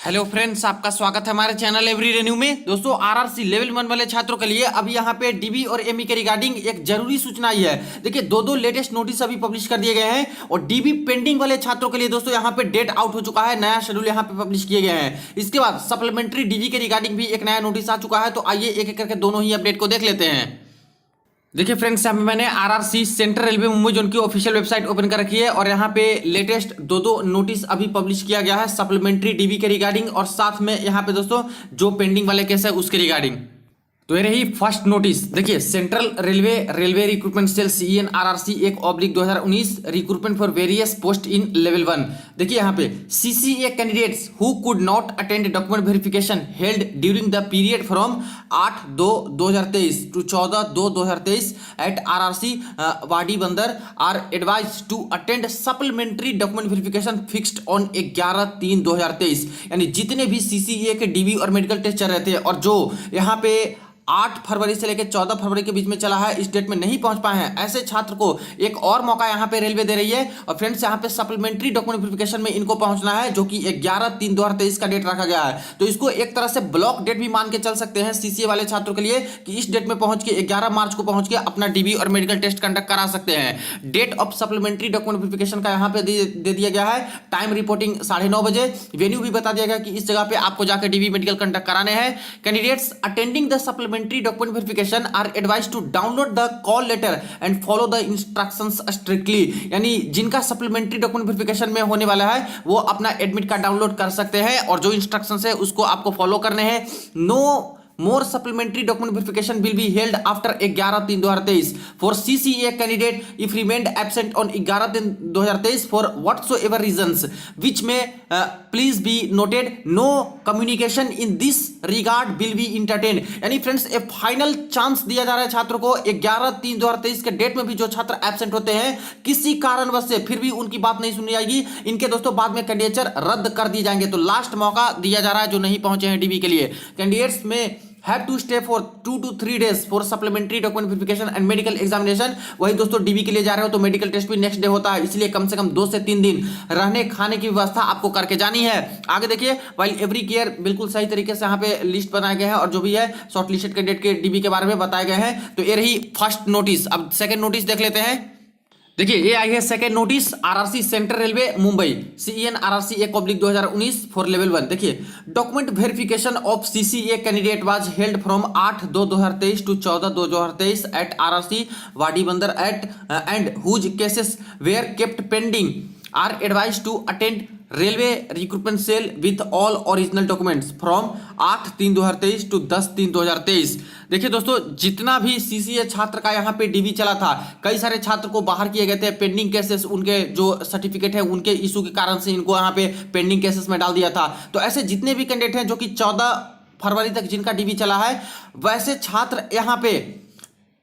Hello friends, आपका स्वागत है हमारे चैनल एवरी रेन्यू में। दोस्तों, आरआरसी लेवल 1 वाले छात्रों के लिए अभी यहाँ पे डीबी और एमई के रिगार्डिंग एक जरूरी सूचना आई है। देखिए, दो लेटेस्ट नोटिस अभी पब्लिश कर दिए गए हैं और डीबी पेंडिंग वाले छात्रों के लिए दोस्तों यहाँ पे डेट आउट हो चुका है, नया शेड्यूल यहाँ पे पब्लिश किए गए हैं। इसके बाद सप्लीमेंट्री डीबी के रिगार्डिंग भी एक नया नोटिस आ चुका है। तो आइए एक एक करके दोनों ही अपडेट को देख लेते हैं। देखिए फ्रेंड्स, यहाँ पे मैंने RRC central railway Mumbai zone की ऑफिशियल वेबसाइट ओपन कर रखी है और यहाँ पे लेटेस्ट दो नोटिस अभी पब्लिश किया गया है सप्लीमेंट्री डीबी के रिगार्डिंग और साथ में यहाँ पे दोस्तों जो पेंडिंग वाले केस है उसके रिगार्डिंग। तो ये रही फर्स्ट नोटिस। देखिए, central railway recruitment cell CEN RRC 1/2019 recruitment for various post in level 1। देखिए यहाँ पे CCA candidates who could not attend document verification held during the period from 8/2/2023 to 14/2/2023 at RRC Wadi Bandar are advise to attend supplementary document verification fixed on 11/3/2023। यानी जितने भी CCA के dB और medical test चल रहे थे और जो यहाँ पे 8 फरवरी से लेकर 14 फरवरी के बीच में चला है, इस डेट में नहीं पहुंच पाए हैं, ऐसे छात्र को एक और मौका यहाँ पे रेलवे दे रही है। और फ्रेंड्स, यहाँ पे सप्लीमेंट्री डॉक्यूमेंट वेरिफिकेशन में इनको पहुंचना है, जो कि 11/3/2023 का डेट रखा गया है। तो इसको एक तरह से ब्लॉक डेट भी मान के चल सकते हैं सीसीए वाले छात्रों के लिए कि इस डेट में पहुंच के 11 मार्च को पहुंच के अपना डीबी और मेडिकल टेस्ट कंडक्ट करा सकते हैं। Date of supplementary document verification का यहाँ पे दे दिया गया है। टाइम रिपोर्टिंग 9:30 बजे। वेन्यू भी बता दिया गया कि इस जगह पे आपको जाकर डीबी मेडिकल कंडक्ट कराने हैं। Candidates attending the supplementary document verification are advised to download the call letter and follow the instructions strictly. यानी जिनका सप्लीमेंट्री डॉक्यूमेंट वेरिफिकेशन में होने वाला है वो अपना एडमिट कार्ड डाउनलोड कर सकते हैं और जो इंस्ट्रक्शंस है उसको आपको फॉलो करने हैं। No more supplementary document verification will be held after 11/3/2023 for CCA candidate if remained absent on 11/3/2023 for whatsoever reasons which may please be noted. No communication in this regard will be entertained। यानी friends, एक final chance दिया जा रहा है छात्रों को 11/3/2023 के date में भी जो छात्र एब्सेंट होते हैं किसी कारणवश से फिर भी उनकी बात नहीं सुनी जाएगी, इनके दोस्तों बाद में कैंडिडेचर रद्द कर दिए जाएंगे। तो लास्ट मौका दिया जा रहा है जो नहीं पहुंचे हैं डीबी के लिए। कैंडिडेट्स में have to stay for 2 to 3 days for supplementary document verification and medical examination। वही दोस्तों, डीबी के लिए जा रहे हो तो मेडिकल टेस्ट भी नेक्स्ट डे होता है, इसलिए कम से कम 2 से 3 दिन रहने खाने की व्यवस्था आपको करके जानी है। आगे देखिए, वाइल एवरी केयर बिल्कुल सही तरीके से यहाँ पे लिस्ट बनाए गए हैं और जो भी है शॉर्ट लिस्टेड कैंडिडेट के डीबी के बारे में बताए गए हैं। तो ये रही फर्स्ट नोटिस। अब सेकेंड नोटिस देख लेते हैं। देखिए, ये आई है second notice RRC central railway Mumbai CEN RRC 1/2019 for level 1। देखिए, document verification of CCA candidate was held from 8/2/2023 to 14/2/2023 at RRC Wadi Bandar at and whose cases were kept pending are advise to attend railway recruitment cell with all original documents from 8/3/2023 to 10/3/2023। देखिए दोस्तों, जितना भी CCA छात्र का यहाँ पे dB चला था, कई सारे छात्र को बाहर किए गए थे पेंडिंग केसेस, उनके जो सर्टिफिकेट है उनके इशू के कारण से इनको यहाँ पे पेंडिंग केसेस में डाल दिया था। तो ऐसे जितने भी कैंडिडेट हैं जो कि 14 फरवरी तक जिनका डीबी चला है, वैसे छात्र यहाँ पे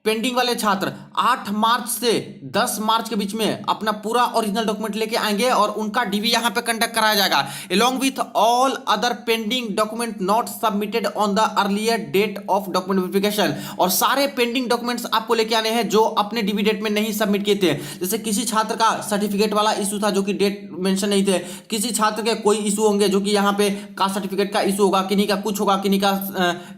पेंडिंग वाले छात्र 8 मार्च से 10 मार्च के बीच में अपना पूरा ओरिजिनल डॉक्यूमेंट लेके आएंगे और उनका डीबी यहां पे कंडक्ट कराया जाएगा along with all other pending document not submitted on the earlier date of document verification। और सारे पेंडिंग डॉक्यूमेंट्स आपको लेके आने हैं जो अपने डीबी डेट में नहीं सबमिट किए थे। जैसे किसी छात्र का सर्टिफिकेट वाला इशू था जो कि डेट मेंशन नहीं थे, किसी छात्र के कोई इशू होंगे जो कि यहाँ पे कास्ट सर्टिफिकेट का इशू होगा, किन्हीं का कुछ होगा, किन्हीं का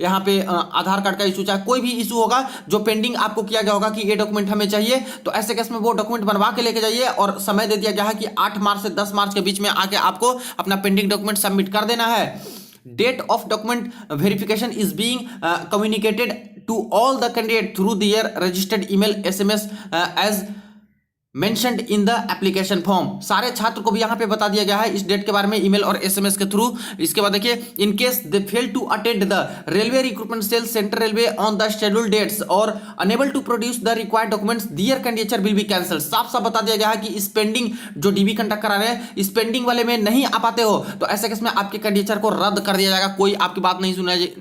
यहाँ पे आधार कार्ड का इशू, चाहे कोई भी इशू होगा जो पेंडिंग आपको किया गया होगा कि ये डॉक्यूमेंट हमें चाहिए, तो ऐसे केस में वो डॉक्यूमेंट बनवा के लेके जाइए और समय दे दिया गया है कि 8 मार्च से 10 मार्च के बीच में आके आपको अपना पेंडिंग डॉक्यूमेंट सबमिट कर देना है। Date of document verification is being communicated to all the candidate through their registered email SMS as mentioned in the application form. सारे छात्र को भी यहाँ पे बता दिया गया है इस डेट के बारे में ईमेल और एसएमएस के थ्रू। इसके बाद देखिए, in case they fail to attend the railway recruitment cell central railway on the scheduled dates और unable to produce the required documents their candidature will be cancelled. साफ साफ बता दिया गया है कि इस पेंडिंग जो डीबी कंडक्ट करा रहे हैं, इस पेंडिंग वाले में नहीं आ पाते हो तो ऐसे केस में आपके कैंडिडेचर को रद्द कर दिया जाएगा। कोई आपकी बात नहीं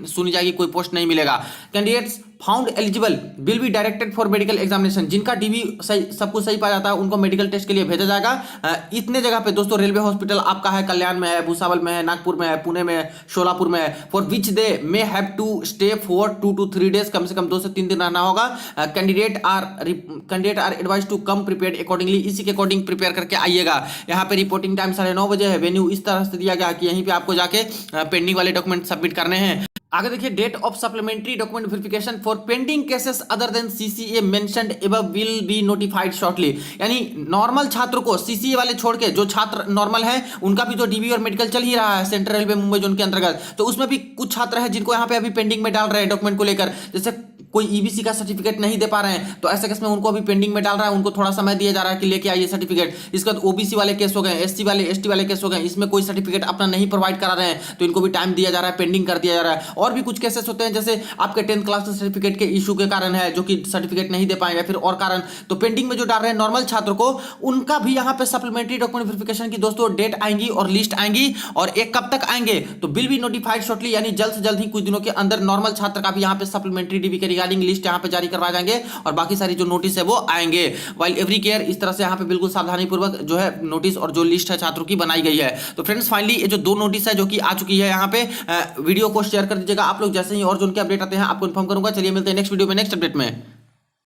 सुनी जाएगी, कोई पोस्ट नहीं मिलेगा। Candidates found eligible will be directed for medical examination. जिनका डीबी सही सब कुछ सही पाया जाता है उनको मेडिकल टेस्ट के लिए भेजा जाएगा। इतने जगह पे दोस्तों रेलवे हॉस्पिटल आपका है, कल्याण में है, भूसावल में है, नागपुर में है, पुणे में है, शोलापुर में है, for which they may have to stay for 2 to 3 days, कम से कम 2 से 3 दिन रहना होगा। Candidate are advise to come prepared accordingly, इसी के अकॉर्डिंग प्रिपेयर करके आइएगा। यहाँ पे रिपोर्टिंग टाइम 9:30 बजे है। वेन्यू इस तरह से दिया गया कि यहीं पे आपको जाके पेंडिंग वाले डॉक्यूमेंट सबमिट करने हैं। आगे देखिए, date of supplementary document verification for pending cases other than CCA mentioned above will be notified shortly. यानी नॉर्मल छात्र को सीसीए वाले छोड़ के जो छात्र नॉर्मल है उनका भी तो डीबी और मेडिकल चल ही रहा है सेंट्रल रेलवे मुंबई जोन के अंतर्गत, तो उसमें भी कुछ छात्र हैं जिनको यहाँ पे अभी पेंडिंग में डाल रहे हैं डॉक्यूमेंट को लेकर। जैसे कोई ईबीसी का सर्टिफिकेट नहीं दे पा रहे हैं तो ऐसे केस में उनको अभी पेंडिंग में डाल रहा है, उनको थोड़ा समय दिया जा रहा है कि लेके आइए सर्टिफिकेट। इसके बाद ओबीसी वाले केस हो गए, एससी वाले एसटी वाले केस हो गए, इसमें कोई सर्टिफिकेट अपना नहीं प्रोवाइड करा रहे हैं तो इनको भी टाइम दिया जा रहा है, पेंडिंग कर दिया जा रहा है। और भी कुछ केसेस होते हैं जैसे आपके 10th क्लास सर्टिफिकेट के इशू के कारण है जो कि सर्टिफिकेट नहीं दे पाए या फिर और कारण, तो पेंडिंग में जो डाल रहे हैं नॉर्मल छात्र को उनका भी यहाँ पे सप्लीमेंट्री डॉक्यूमेंट वेरिफिकेशन की दोस्तों डेट आएंगी और लिस्ट आएंगी। और एक कब तक आएंगे तो विल बी नोटिफाइड शॉर्टली, यानी जल्द से जल्द ही कुछ दिनों के अंदर नॉर्मल छात्र का भी यहाँ पे सप्लीमेंट्री डीबी के रिगार्डिंग लिस्ट यहाँ पे जारी करवाए जाएंगे और बाकी सारी जो नोटिस है वो आएंगे। वाइल एवरी केयर, इस तरह से यहाँ पे बिल्कुल सावधानी पूर्वक जो है नोटिस और जो लिस्ट है छात्रों की बनाई गई है। तो फ्रेंड्स फाइनली ये जो 2 नोटिस है जो कि आ चुकी है यहाँ पे, वीडियो को शेयर कर दीजिएगा आप लोग। जैसे ही और जो उनके अपडेट आते हैं आपको इन्फॉर्म करूंगा। चलिए मिलते हैं नेक्स्ट वीडियो में नेक्स्ट अपडेट में।